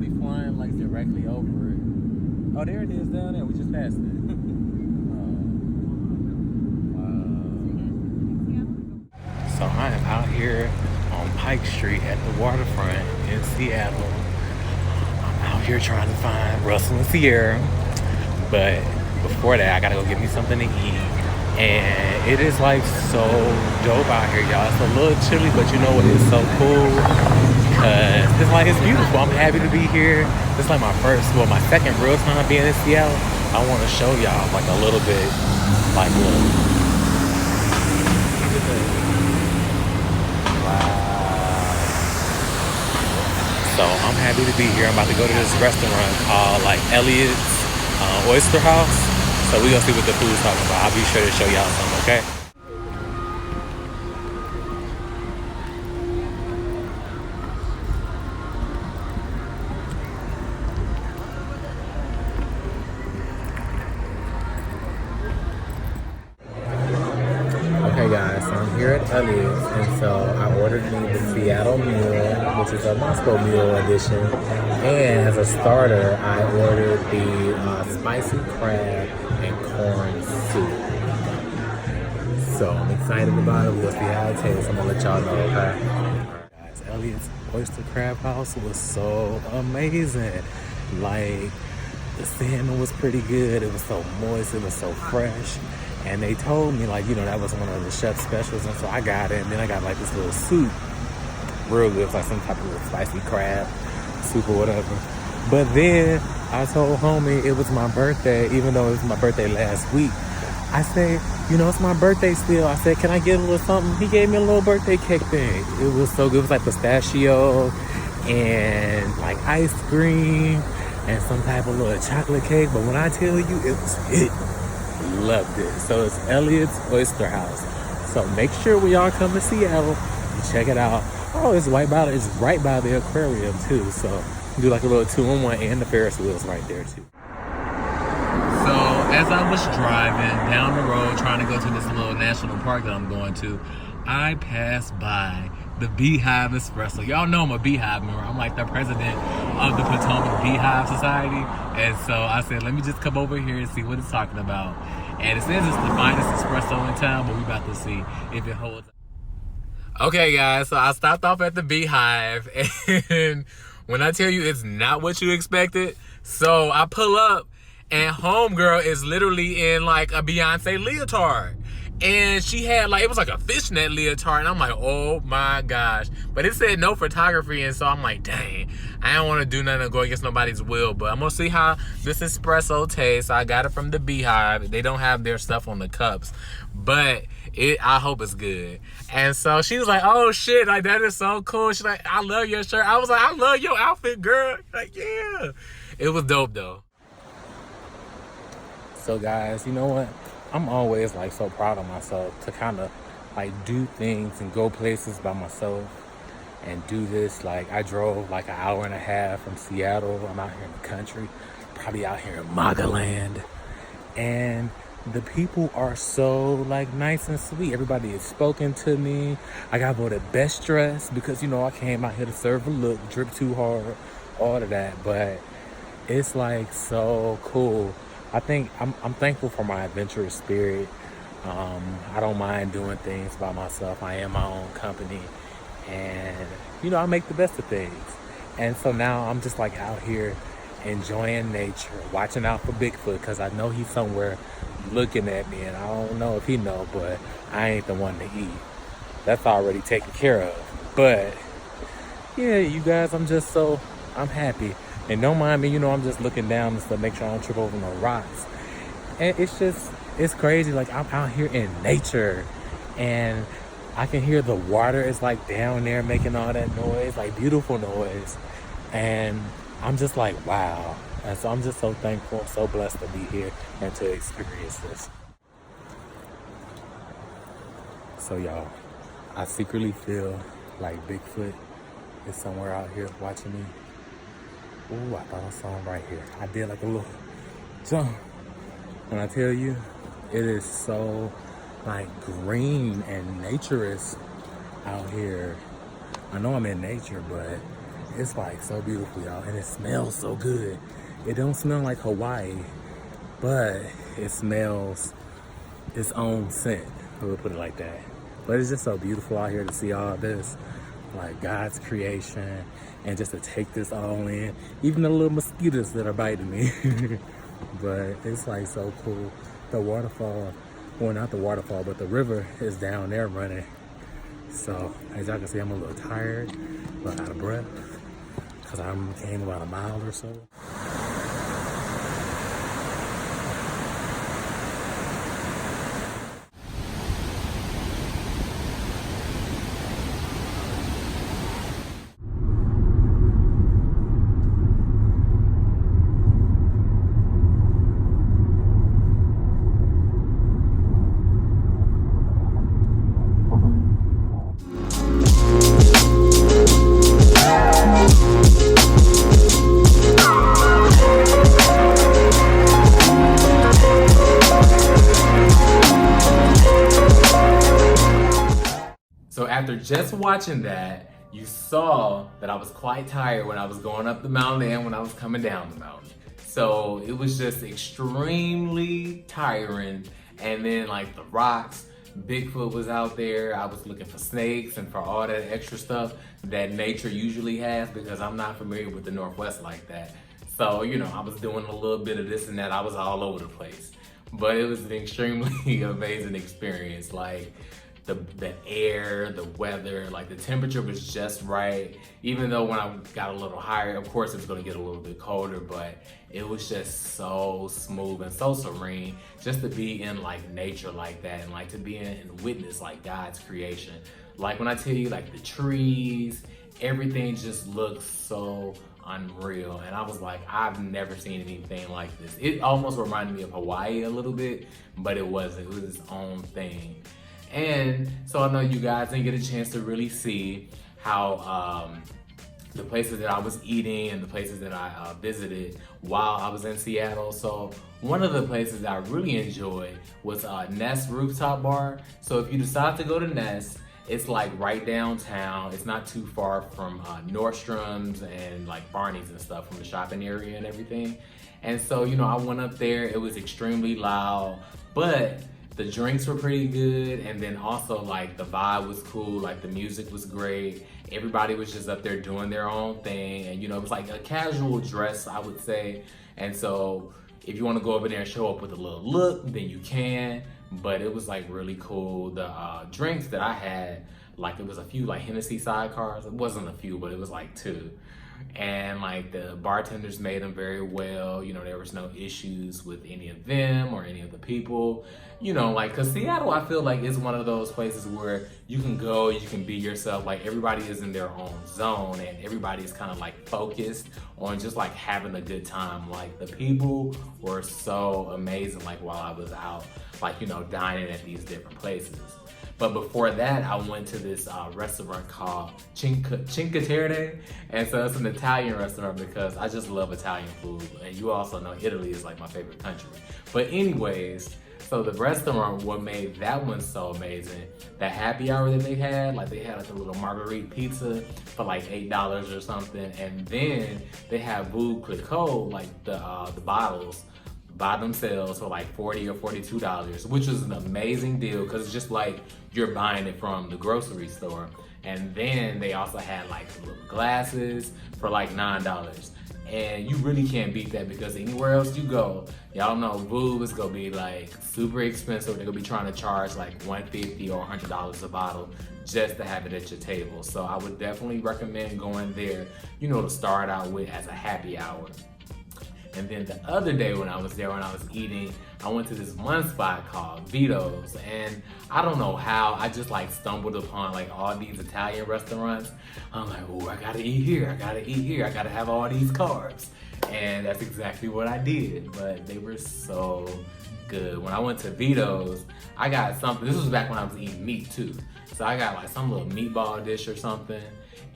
probably flying like directly over it. Oh, there it is down there. We just passed it. So I am out here on Pike Street at the waterfront in Seattle. I'm out here trying to find Russell and Sierra. But before that, I gotta go get me something to eat. And it is like so dope out here, y'all. It's a little chilly, but you know what? It's so cool. Cause it's beautiful. I'm happy to be here. This is like my second real time being in Seattle. I want to show y'all like a little bit, like look. So I'm happy to be here. I'm about to go to this restaurant called like Elliott's Oyster House. So we're gonna see what the food's talking about. I'll be sure to show y'all some, okay? Okay guys, so I'm here at Elliott's, and so I ordered me the Seattle meal, which is a Moscow meal edition, and as a starter, I ordered the spicy crab and corn soup. So I'm excited about it. We'll see how it tastes. I'm gonna let y'all know, okay? Alright guys, Elliott's Oyster Crab House was so amazing. Like, the salmon was pretty good. It was so moist, it was so fresh. And they told me, like, you know, that was one of the chef's specials. And so I got it. And then I got, like, this little soup. Real good. It's like some type of spicy crab soup or whatever. But then I told homie it was my birthday, even though it was my birthday last week. I said, you know, it's my birthday still. I said, can I get a little something? He gave me a little birthday cake thing. It was so good. It was like pistachio and, like, ice cream and some type of little chocolate cake. But when I tell you, it was it. Loved it. So it's Elliott's Oyster House. So make sure when y'all come to Seattle, you check it out. Oh, it's right by the aquarium too. So do like a little 2-in-1, and the Ferris wheel's right there too. So as I was driving down the road trying to go to this little national park that I'm going to, I passed by the Beehive Espresso. Y'all know I'm a Beehive member. I'm like the president of the Potomac Beehive Society. And so I said, let me just come over here and see what it's talking about. And it says it's the finest espresso in town, but we about to see if it holds. Okay, guys, so I stopped off at the Beehive, and when I tell you it's not what you expected, so I pull up, and homegirl is literally in like a Beyonce leotard. And she had like, it was like a fishnet leotard. And I'm like, oh my gosh. But it said no photography. And so I'm like, dang, I don't want to do nothing to go against nobody's will. But I'm going to see how this espresso tastes. I got it from the Beehive. They don't have their stuff on the cups. But I hope it's good. And so she was like, oh shit, like that is so cool. She's like, I love your shirt. I was like, I love your outfit, girl. Like, yeah. It was dope though. So guys, you know what? I'm always like so proud of myself to kind of like do things and go places by myself and do this. Like I drove like an hour and a half from Seattle. I'm out here in the country, probably out here in Magaland. And the people are so like nice and sweet. Everybody has spoken to me. I got voted best dressed because, you know, I came out here to serve a look, drip too hard, all of that. But it's like so cool. I think I'm thankful for my adventurous spirit. I don't mind doing things by myself. I am my own company, and you know, I make the best of things. And so now I'm just like out here enjoying nature, watching out for Bigfoot because I know he's somewhere looking at me, and I don't know if he know, but I ain't the one to eat. That's already taken care of. But yeah, you guys, I'm happy. And don't mind me, you know, I'm just looking down and stuff, make sure I don't trip over no rocks. And it's crazy. Like, I'm out here in nature, and I can hear the water is like down there making all that noise, like beautiful noise. And I'm just like, wow. And so I'm just so thankful, so blessed to be here and to experience this. So y'all, I secretly feel like Bigfoot is somewhere out here watching me. Ooh, I thought I saw him right here. I did like a little jump. When I tell you, it is so like green and naturist out here. I know I'm in nature, but It's like so beautiful, y'all, and it smells so good. It don't smell like Hawaii, but it smells its own scent. We'll put it like that. But it's just so beautiful out here to see all this, like God's creation, and just to take this all in. Even the little mosquitoes that are biting me. But it's like so cool. The waterfall, well, not the waterfall, but the river is down there running. So as y'all can see, I'm a little tired, but out of breath, because I came about a mile or so. So after just watching that, you saw that I was quite tired when I was going up the mountain and when I was coming down the mountain. So it was just extremely tiring. And then like the rocks, Bigfoot was out there. I was looking for snakes and for all that extra stuff that nature usually has, because I'm not familiar with the Northwest like that. So, you know, I was doing a little bit of this and that. I was all over the place. But it was an extremely amazing experience. Like, the air, the weather, like the temperature was just right. Even though when I got a little higher, of course it's gonna get a little bit colder, but it was just so smooth and so serene just to be in like nature like that, and like to be in and witness like God's creation. Like when I tell you, like the trees, everything just looks so unreal. And I was like, I've never seen anything like this. It almost reminded me of Hawaii a little bit, but it wasn't. It was its own thing. And so I know you guys didn't get a chance to really see how the places that I was eating and the places that I visited while I was in Seattle. So one of the places that I really enjoyed was Nest Rooftop Bar. So if you decide to go to Nest, it's like right downtown. It's not too far from Nordstrom's and like Barney's and stuff, from the shopping area and everything. And so, you know, I went up there. It was extremely loud, but the drinks were pretty good, and then also like the vibe was cool, like the music was great. Everybody was just up there doing their own thing, and you know, it was like a casual dress, I would say. And so if you want to go over there and show up with a little look, then you can, but it was like really cool. The drinks that I had, like it was a few like Hennessy sidecars. It wasn't a few, but it was like 2. And like the bartenders made them very well. You know, there was no issues with any of them or any of the people. You know, like, cause Seattle, I feel like is one of those places where you can go, you can be yourself. Like everybody is in their own zone, and everybody is kind of like focused on just like having a good time. Like the people were so amazing. Like while I was out, like, you know, dining at these different places. But before that, I went to this restaurant called Cinque Terre. And so it's an Italian restaurant because I just love Italian food. And you also know Italy is like my favorite country. But anyways, so the restaurant, what made that one so amazing, that happy hour that they had like a little marguerite pizza for like $8 or something. And then they have Veuve Clicquot, like the bottles, by themselves for like $40 or $42, which was an amazing deal because it's just like you're buying it from the grocery store. And then they also had like little glasses for like $9. And you really can't beat that, because anywhere else you go, y'all know Veuve is gonna be like super expensive. They're gonna be trying to charge like $150 or $100 a bottle just to have it at your table. So I would definitely recommend going there, you know, to start out with as a happy hour. And then the other day when I was there, when I was eating, I went to this one spot called Vito's, and I don't know how, I just like stumbled upon like all these Italian restaurants. I'm like, oh, I gotta eat here, I gotta eat here, I gotta have all these carbs. And that's exactly what I did, but they were so good. When I went to Vito's, I got something, this was back when I was eating meat too. So I got like some little meatball dish or something,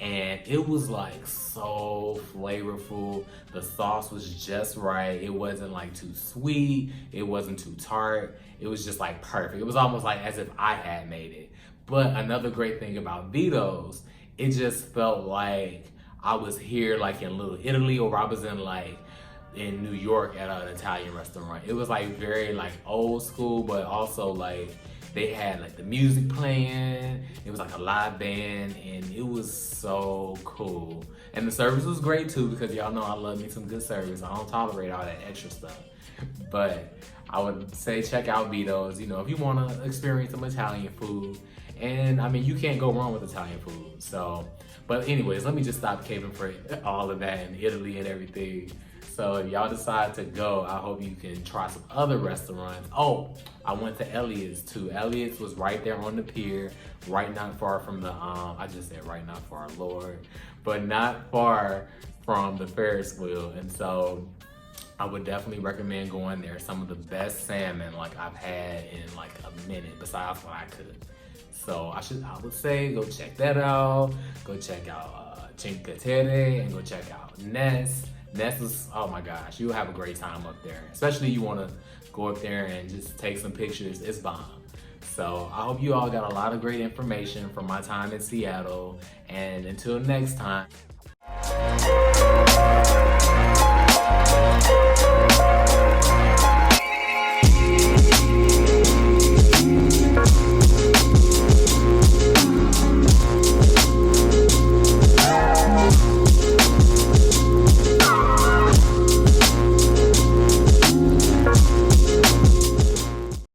and it was like so flavorful. The sauce was just right. It wasn't like too sweet. It wasn't too tart. It was just like perfect. It was almost like as if I had made it. But another great thing about Vito's, it just felt like I was here like in Little Italy, or I was in like in New York at an Italian restaurant. It was like very like old school, but also like they had like the music playing. It was like a live band, and it was so cool. And the service was great too, because y'all know I love me some good service. I don't tolerate all that extra stuff. But I would say check out Vito's, you know, if you want to experience some Italian food. And I mean, you can't go wrong with Italian food. So, but anyways, let me just stop caping for all of that in Italy and everything. So if y'all decide to go, I hope you can try some other restaurants. Oh, I went to Elliot's too. Elliot's was right there on the pier, right not far from the, I just said right not far, Lord, but not far from the Ferris wheel. And so I would definitely recommend going there. Some of the best salmon like I've had in like a minute, besides what I could. So I would say go check that out. Go check out Cinque Terre, and go check out Ness. Ness is, oh my gosh, you'll have a great time up there. Especially you want to go up there and just take some pictures. It's bomb. So I hope you all got a lot of great information from my time in Seattle. And until next time.